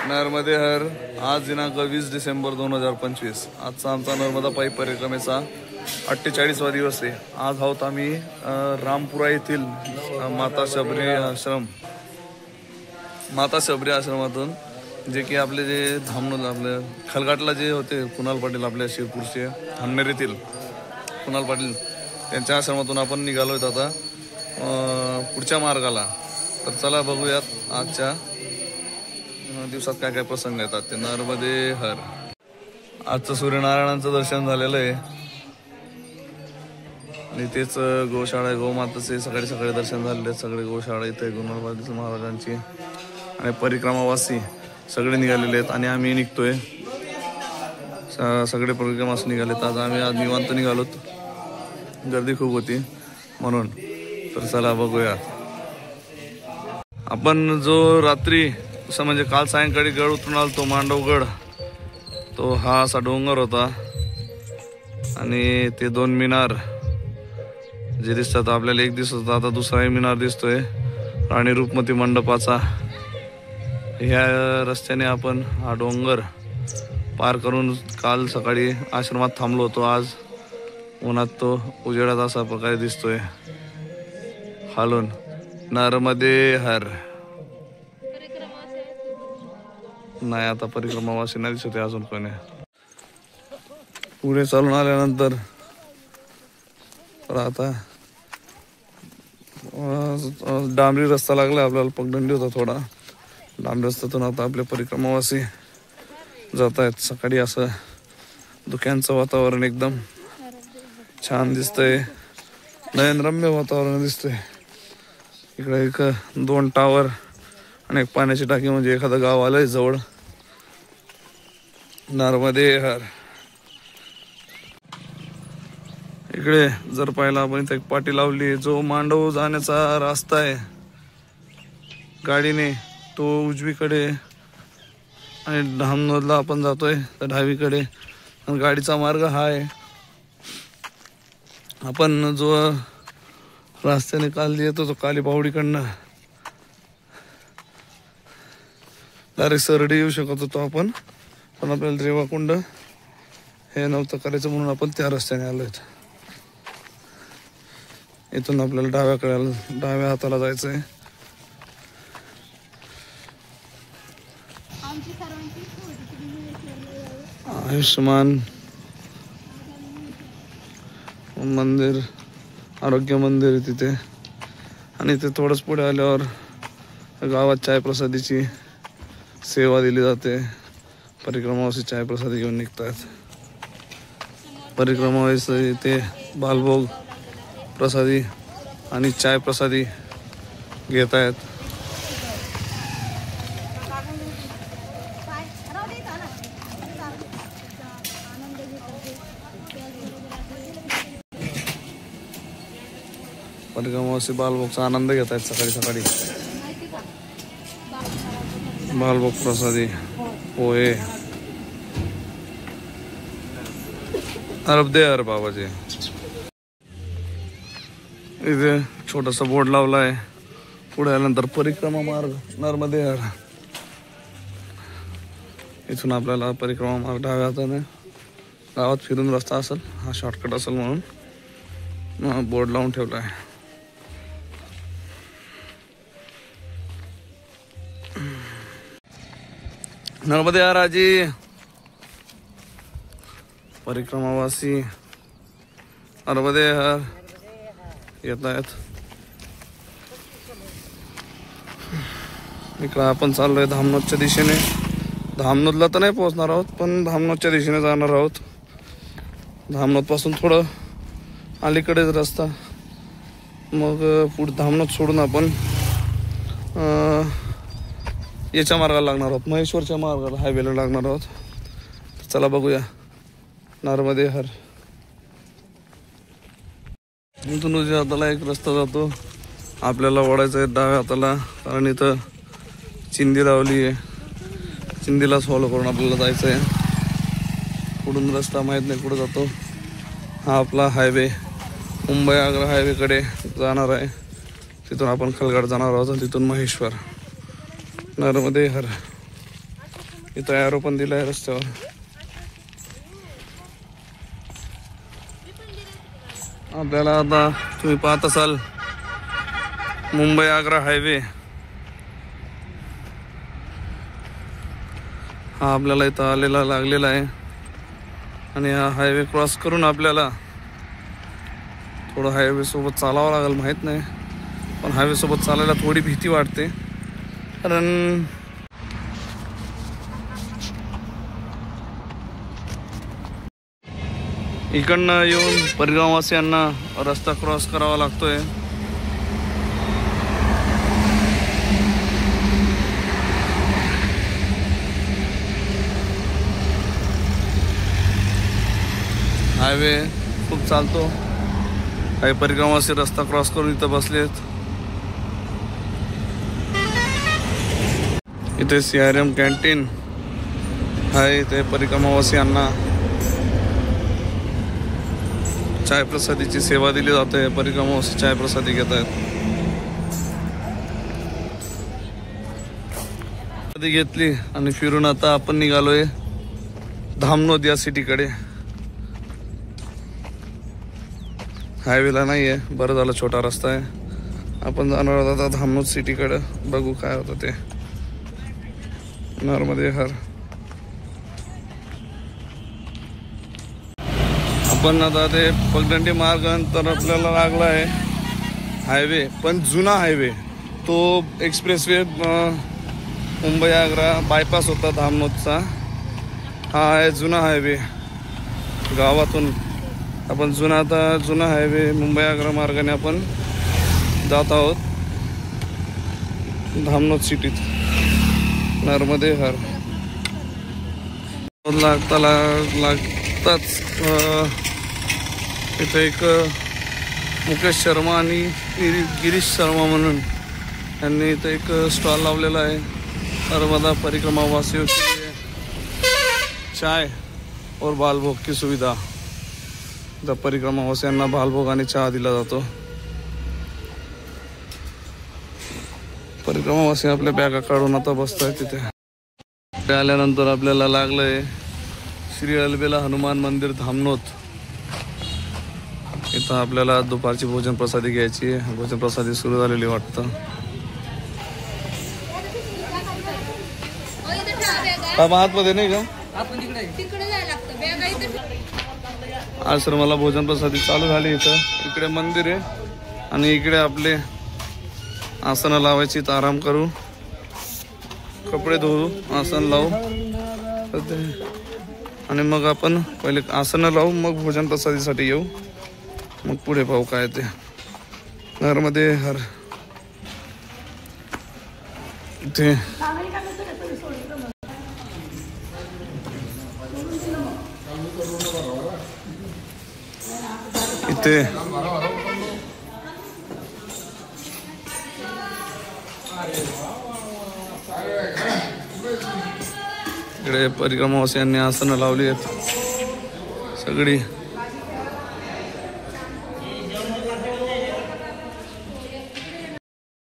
नर्मदे हर. आज दिनांक 20 डिसेंबर 2025. आजचा आमचा नर्मदा पायी परिक्रमेचा 48वा दिवस आहे. आज आहोत आम्ही रामपुरा येथील माता शबरी आश्रमातून, जे की आपले जे धामणूल आपले खलघाटला जे होते कुणाल पाटील आपल्या शिरपूरचे हन्नेरीतील कुणाल पाटील त्यांच्या आश्रमातून आपण निघालोय आता पुढच्या मार्गाला. तर चला बघूयात आजच्या दिवसात काय काय प्रसंग येतात ते. नर्मदे हर. आजचं सूर्यनारायणांचं दर्शन झालेलं आहे आणि तेच गोशाळा आहे, गोमाताचे सकाळी सकाळी दर्शन झालेले आहेत. सगळे गोशाळा इथे गुणवंत महाराजांची आणि परिक्रमावासी सगळे निघालेले आहेत आणि आम्ही निघतोय. सगळे परिक्रमास निघालेत. आज निवांत निघालोत, गर्दी खूप होती म्हणून. तर चला बघूया. आपण जो रात्री असं म्हणजे काल सायंकाळी गड उतरून आलो तो मांडवगड, तो हा असा डोंगर होता आणि ते दोन मिनार जे दिसतात आपल्याला. एक दिसत होता, आता दुसराही मिनार दिसतोय राणी रूपमती मंडपाचा. ह्या रस्त्याने आपण हा डोंगर पार करून काल सकाळी आश्रमात थांबलो होतो. आज उन्हात तो उजेडात असा प्रकारे दिसतोय खालून. नर्मदे हर. नाही आता परिक्रमावासी नाही दिसते अजून कोणी. पुढे चालून आल्यानंतर आता डांबरी रस्ता लागला आपल्याला. पगडंडी होता थोडा. डांबरी रस्त्यातून आता आपले परिक्रमावासी जात आहेत. सकाळी असं धुक्यांचं वातावरण एकदम छान दिसतंय, नयनरम्य वातावरण दिसतंय. इकडे एक 2 टावर आणि एक पाण्याची टाकी, म्हणजे एखादं गाव आलंय जवळ. नर्मदे हर. इकडे जर पाहिलं आपण इथे एक पाटी लावली, जो मांडव जाण्याचा रस्ता आहे गाडीने तो उजवीकडे आणि धामनोदला आपण जातोय तर डावीकडे. आणि गाडीचा मार्ग हा आहे. आपण जो रस्त्याने काल येतो तो काली बावडीकडनं डायरेक्ट सरडी येऊ शकत होतो आपण, पण आपल्याला रेवाकुंड हे नव्हतं करायचं म्हणून आपण त्या रस्त्याने आलोय. इथून आपल्याला डाव्या हाताला जायचंय. आयुष्यमान मंदिर, आरोग्य मंदिर आहे तिथे. आणि ते थोडंच पुढे आल्यावर गावात चाय प्रसादीची सेवा दिली जाते. परिक्रमावासी चाय प्रसादी घेऊन निघतात. परिक्रमावासी ते बालभोग प्रसादी आणि चाय प्रसादी घेत आहेत. परिक्रमावासी बालभोगचा आनंद घेत आहेत सकाळी सकाळी. बालभोग प्रसादी, पोहे. नर्मदे हर बाबाजी. इथे छोटासा बोर्ड लावलाय. पुढे आल्यानंतर परिक्रमा मार्ग नर्मदे हर. इथून आपल्याला परिक्रमा मार्ग डाव्या हाताने गावात फिरून रस्ता असेल, हा शॉर्टकट असेल म्हणून बोर्ड लावून ठेवला आहे. नर्मदे हर आजी. परिक्रमावासी नर्मदे हर येत आहेत. इकडं आपण चाललोय धामनोदच्या दिशेने. धामनोदला तर नाही पोहोचणार आहोत, पण धामनोदच्या दिशेने जाणार आहोत. धामनोद पासून थोडं अलीकडेच रस्ता, मग पुढे धामनोद सोडून आपण याच्या मार्गाला लागणार आहोत, महेश्वरच्या मार्गाला, हायवेला लागणार आहोत. चला बघूया. नर्मदे हर. इथून उजव्या हाताला एक रस्ता जातो. आपल्याला ओढायचा आहे डाव्या हाताला, कारण इथं चिंदी लावली आहे. चिंदीलाच फॉलो करून आपल्याला जायचं आहे. पुढून रस्ता माहीत नाही कुठं जातो. हा आपला हायवे मुंबई आग्रा हायवेकडे जाणार आहे. तिथून आपण खलघाट जाणार आहोत, तिथून महेश्वर. नर्मदे हर. इथं ॲरो पण दिलाय रस्त्यावर. आपल्याला आता तुम्ही पाहत असाल मुंबई आग्रा हायवे हा आपल्याला इथं आलेला लागलेला आहे. आणि हा हायवे क्रॉस करून आपल्याला थोडं हायवे सोबत चालावं लागेल, माहीत नाही. पण हायवे सोबत चालायला थोडी भीती वाटते, कारण इकडनं येऊन परिगाववासियांना रस्ता क्रॉस करावा लागतोय. हायवे खूप चालतो. काही परिगाववासी रस्ता क्रॉस करून इथं बसलेत. इथे CRM कॅन्टीन आहे. इथे परिक्रमावासियांना चाय प्रसादीची सेवा दिली जाते. परिक्रमावासी चाय प्रसादी घेत आहेत. घेतली आणि फिरून आता आपण निघालोय धामनोद या सिटीकडे. हायवेला नाही आहे, बरं झालं छोटा रस्ता आहे. आपण जाणार आहोत आता धामनोद सिटीकडे. बघू काय होतं ते. नर्मदे हर. आपण आता ते पगडंडी मार्ग तर आपल्याला लागला आहे हायवे, पण जुना हायवे. तो एक्सप्रेसवे मुंबई आग्रा बायपास होता धामनोदचा. हा आहे जुना हायवे. गावातून आपण जुना हायवे मुंबई आग्रा मार्गाने आपण जात आहोत धामनोद सिटीत. नर्मदे हर. लागताच इथे एक मुकेश शर्मा आणि गिरीश शर्मा म्हणून यांनी इथे एक स्टॉल लावलेला आहे. नर्मदा परिक्रमा वासियों के लिए चाय और बालभोग की सुविधा. इथं परिक्रमा वासियांना बालभोग आणि चहा दिला जातो. परिक्रमावासी आपल्या बॅगा काढून आता बसताय तिथे. आल्यानंतर आपल्याला लागलंय श्री अलबेला हनुमान मंदिर धामनोद. इथं आपल्याला दुपारची भोजन प्रसादी घ्यायची आहे. भोजन प्रसादी सुरू झालेली वाटतं. आतमध्ये नाही का आश्रमाला भोजन प्रसादी चालू झाली. इकडे मंदिर आहे आणि इकडे आपले आसनं लावायची. तर आराम करू, कपडे धुवू, आसन लावू आणि मग आपण पहिले आसनं लावू, मग भोजन प्रसादीसाठी येऊ, मग पुढे पाहू काय ते. नर्मदे हर. इथे इथे इकडे परिक्रमावासियांनी आसनं लावली आहेत सगळी.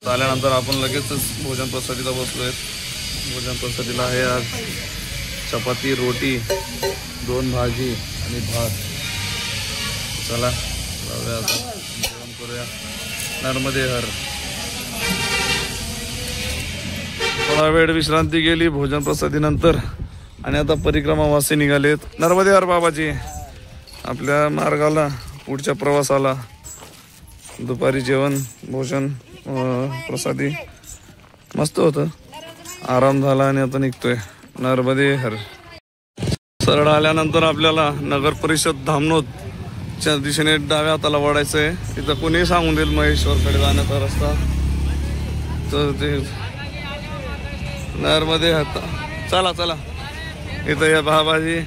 आल्यानंतर आपण लगेचच भोजन प्रसादीला बसलोय. भोजन प्रसादीला आहे आज चपाती, रोटी, 2 भाजी आणि भात. चला जाऊया आता जेवण करूया. नर्मदे हर. थोडा वेळ विश्रांती गेली भोजन प्रसादीनंतर आणि आता परिक्रमावासी निघालेत. नर्मदे हर बाबाजी. आपल्या मार्गाला, पुढच्या प्रवासाला दुपारी जेवण भोजन प्रसादी मस्त होतं. आराम झाला आणि आता निघतोय. नर्मदे हर. सरळ आल्यानंतर आपल्याला नगर परिषद धामनोदच्या दिशेने डाव्या हाताला वळायचं आहे. इथं कोणी सांगून देईल महेश्वरकडे जाण्याचा रस्ता. तर ते नर्मदे हर. चला चला. इथं या बाबाजी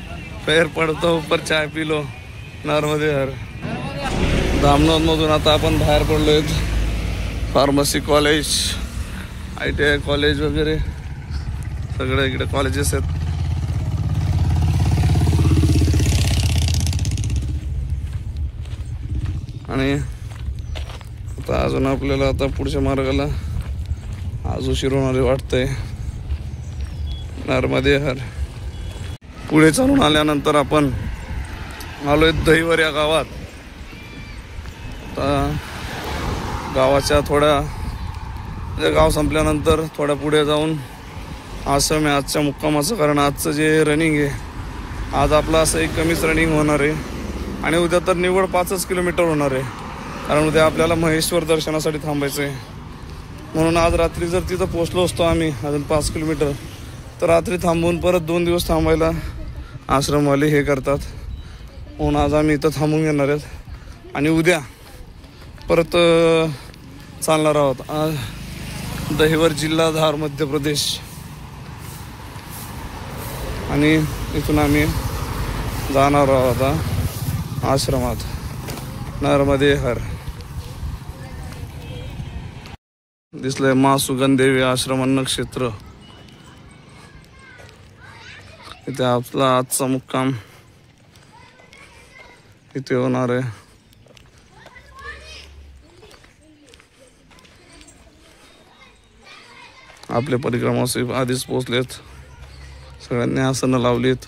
पैर पडतो ऊपर चाय पी लो. नर्मदे हर. धामनोद मधून आता आपण बाहेर पडलोय. फार्मसी कॉलेज, ITI कॉलेज वगैरे सगळे इकडे कॉलेजेस आहेत. आणि आता अजून आपल्याला आता पुढच्या मार्गाला आज उशीर होणारे वाटतंय. नर्मदे हर. पुढे चालून आल्यानंतर आपण आलोय दहिवर या गावात. गावाच्या थोड्या गाव संपल्यानंतर थोड्या पुढे जाऊन आश्रम आहे आजच्या मुक्कामाचं. कारण आजचं जे रनिंग आहे आज आपलं असं एक कमीच रनिंग होणार आहे आणि उद्या तर निव्वळ 5 किलोमीटर होणार आहे. कारण उद्या आपल्याला महेश्वर दर्शनासाठी थांबायचं आहे. म्हणून आज रात्री जर तिथं पोचलो असतो आम्ही अजून 5 किलोमीटर तर रात्री थांबून परत 2 दिवस थांबायला आश्रमवाले हे करतात. म्हणून आज आम्ही इथं थांबून घेणार आहेत आणि उद्या परत चालणार आहोत. आज दहिवर जिल्हा धार मध्य प्रदेश आणि इथून आम्ही जाणार आहोत आश्रमात. नर्मदे हर. दिसलंय मा सुगंधदेवी आश्रम अन्न क्षेत्र. इथे आपला आजचा मुक्काम इथे होणार आहे. आपले परिक्रमावासी आधीच पोहोचलेत. सगळ्यांनी आसनं लावलीत.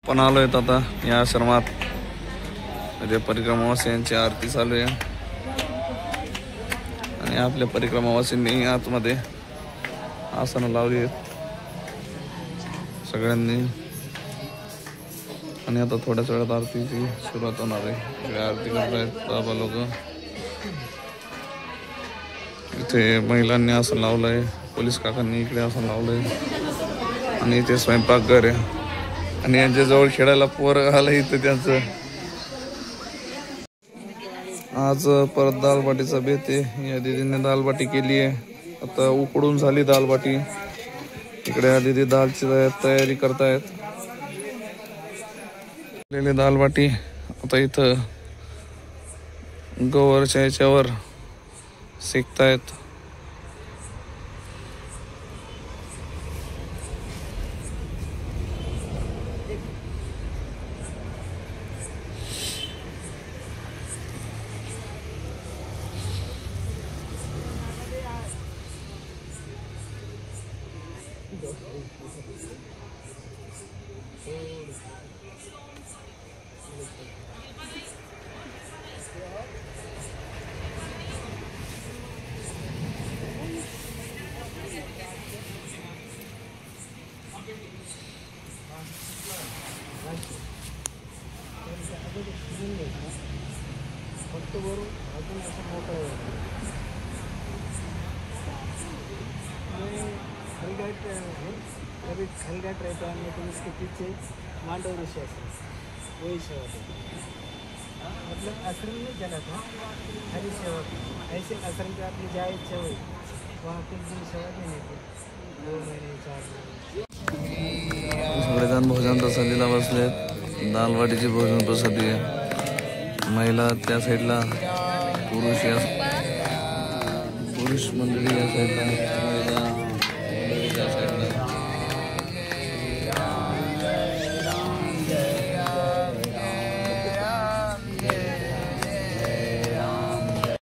पण आलोय आता या आश्रमात. म्हणजे परिक्रमावासियांची आरती चालू आहे आणि आपल्या परिक्रमावासींनी आतमध्ये आसनं लावली आहेत सगळ्यांनी. आणि आता थोड्याच वेळात आरतीची सुरुवात होणार आहे. इकडे आरती करतायत बाबा लोक. इथे महिलांनी असं लावलंय, पोलीस काकांनी इकडे असं लावलंय आणि इथे स्वयंपाकघर आहे आणि यांच्याजवळ खेळायला पोरं आलं इथं त्यांचं. आज परत दालबाटीचा बेत आहे. या दीदीने दालबाटी केली आहे. आता उकडून झाली दालबाटी. इकडे या दीदी दालची तयारी करतायत. दालबाटी आता इथं गवरच्या याच्यावर शेकतायत. खलघाट रहता है तो उसके पीछे मांडव ऋषि वही सेवा थे. मतलब आश्रम में जगह था हरी सेवा. ऐसे आश्रम पे आपकी जहाँ इच्छा हुई वहाँ कुछ दिन सेवा देने की 2 महीने 4 महीने. सगळेजण भोजन प्रसादीला बसलेत. दालवाटीची भोजन प्रसादी आहे. महिला त्या साईडला, पुरुष मंडळी या साईडला, महिला मंडळी त्या साईडला.